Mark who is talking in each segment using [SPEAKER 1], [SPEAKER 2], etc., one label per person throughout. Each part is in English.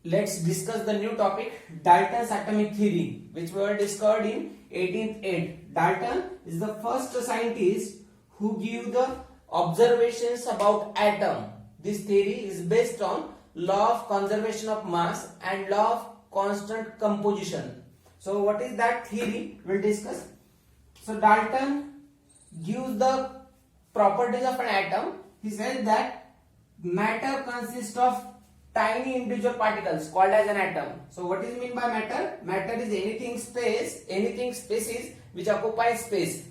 [SPEAKER 1] let's discuss the new topic, Dalton's atomic theory, which were discovered in 1808. Dalton is the first scientist who gave the observations about atom. This theory is based on law of conservation of mass and law of constant composition. So what is that theory? We'll discuss. So Dalton gives the properties of an atom. He says that matter consists of tiny individual particles called as an atom. So what is meant by matter? Matter is anything species which occupies space.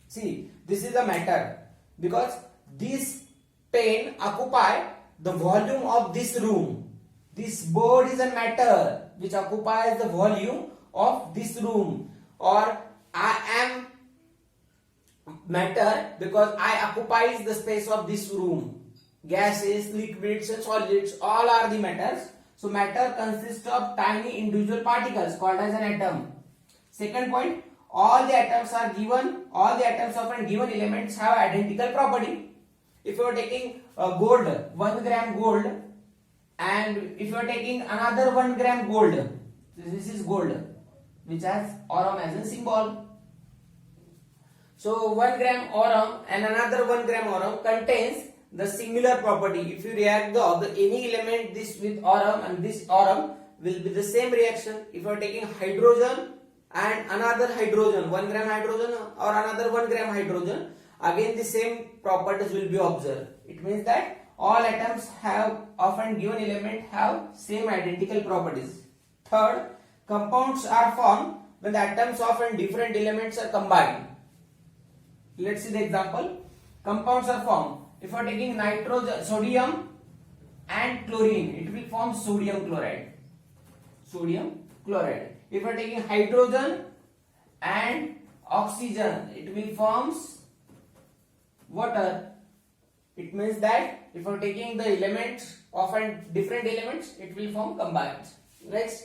[SPEAKER 1] See, this is the matter because this pen occupy the volume of this room. This board is a matter which occupies the volume of this room, or I am matter because I occupies the space of this room. Gases, liquids and solids, all are the matters. So matter consists of tiny individual particles called as an atom. Second point, all the atoms of a given elements have identical property. If you are taking gold, 1 gram gold, and if you are taking another 1 gram gold, this is gold which has aurum as a symbol. So 1 gram aurum and another 1 gram aurum contains the similar property. If you react any element this with aurum and this aurum will be the same reaction. If you are taking hydrogen and another hydrogen, 1 gram hydrogen or another 1 gram hydrogen, again the same properties will be observed. It means that all atoms of a given element have same identical properties. Third, compounds are formed when the atoms of different elements are combined. Let's see the example. Compounds are formed. If you are taking nitrogen, sodium and chlorine, it will form sodium chloride. Sodium chloride. If you are taking hydrogen and oxygen, it will form water. It means that if you are taking the elements of different elements, it will form combined. Next,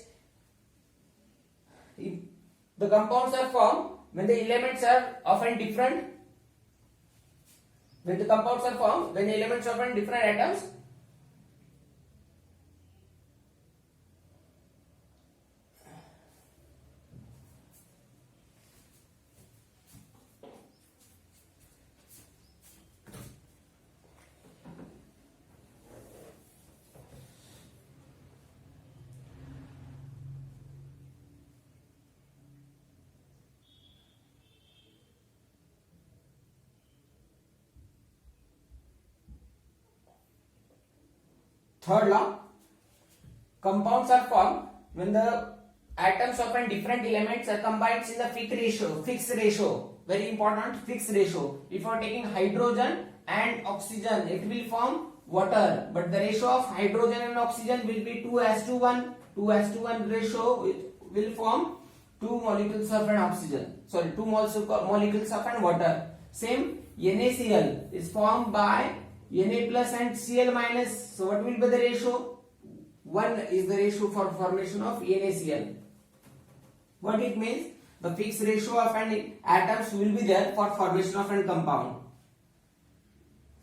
[SPEAKER 1] the compounds are formed when the elements are often different. When the compounds are formed, when the elements are of different atoms, third law, compounds are formed when the atoms of different elements are combined in the fixed ratio. Very important, fixed ratio. If you are taking hydrogen and oxygen, it will form water, but the ratio of hydrogen and oxygen will be 2:1. 2:1 ratio will form 2 molecules of an oxygen. Sorry, 2 molecules of an water. Same, NaCl is formed by Na plus and Cl minus. So what will be the ratio? 1 is the ratio for formation of NaCl. What it means? The fixed ratio of an atoms will be there for formation of a compound.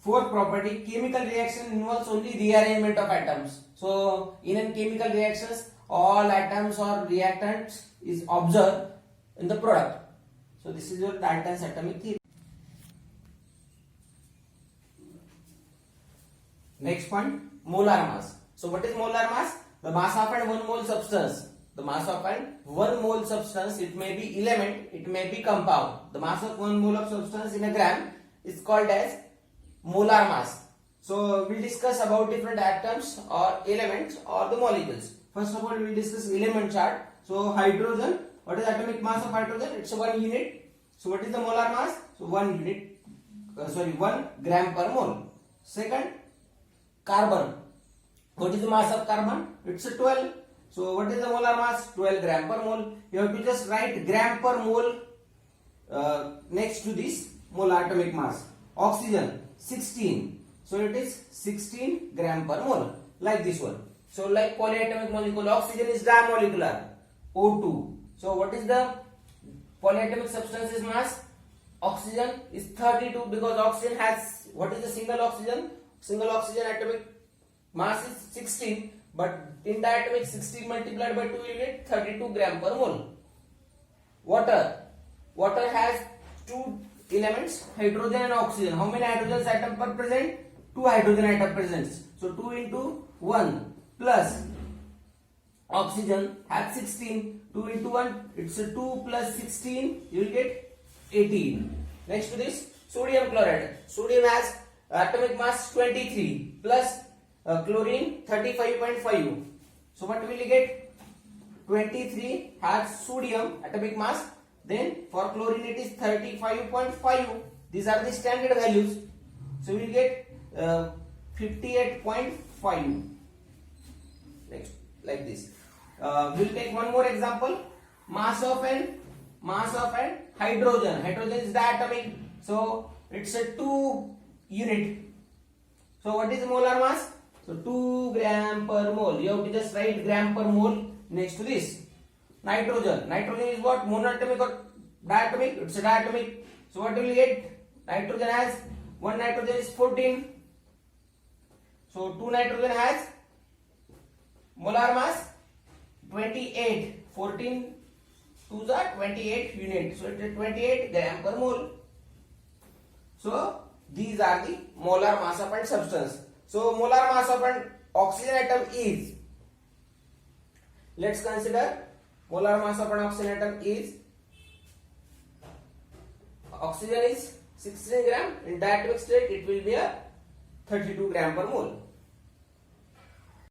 [SPEAKER 1] Fourth property, chemical reaction involves only rearrangement of atoms. So in a chemical reactions, all atoms or reactants is observed in the product. So this is your Dalton's atomic theory. Next point, molar mass. So what is molar mass? The mass of a 1 mole substance. The mass of a 1 mole substance, it may be element, it may be compound. The mass of 1 mole of substance in a gram is called as molar mass. So we'll discuss about different atoms or elements or the molecules. First of all, we'll discuss element chart. So hydrogen, what is atomic mass of hydrogen? It's 1 unit. So what is the molar mass? So 1 gram per mole. Second, carbon. What is the mass of carbon? It's 12. So what is the molar mass? 12 gram per mole. You have to just write gram per mole next to this mole atomic mass. Oxygen 16. So it is 16 gram per mole, like this one. So like polyatomic molecule, oxygen is dimolecular, O2. So what is the polyatomic substance's mass? Oxygen is 32 because oxygen has, what is the single oxygen? Single oxygen atomic mass is 16. but in diatomic 16 multiplied by 2 you get 32 gram per mole. Water has two elements, hydrogen and oxygen. How many hydrogen atoms are present? 2 hydrogen atom presents. So 2 into 1 plus oxygen has 16. 2 into 1, it's a 2 plus 16, you will get 18. Next to this, sodium chloride. Sodium has atomic mass 23 plus chlorine 35.5. So what will you get? 23 has sodium atomic mass. Then for chlorine it is 35.5. These are the standard values. So we will get 58.5. Next, like this. We'll take one more example. Mass of an hydrogen. Hydrogen is diatomic, so it's a 2 unit. So what is the molar mass? So 2 gram per mole. You have to just write gram per mole next to this. Nitrogen. Nitrogen is what? Monatomic or diatomic? It's a diatomic. So what will you get? Nitrogen has, one nitrogen is 14. So 2 nitrogen has molar mass 28. 14 2s are 28 units. So it is 28 gram per mole. So these are the molar mass of a substance. So molar mass of an oxygen atom is, let's consider molar mass of an oxygen atom is, oxygen is 16 gram, in diatomic state it will be a 32 gram per mole.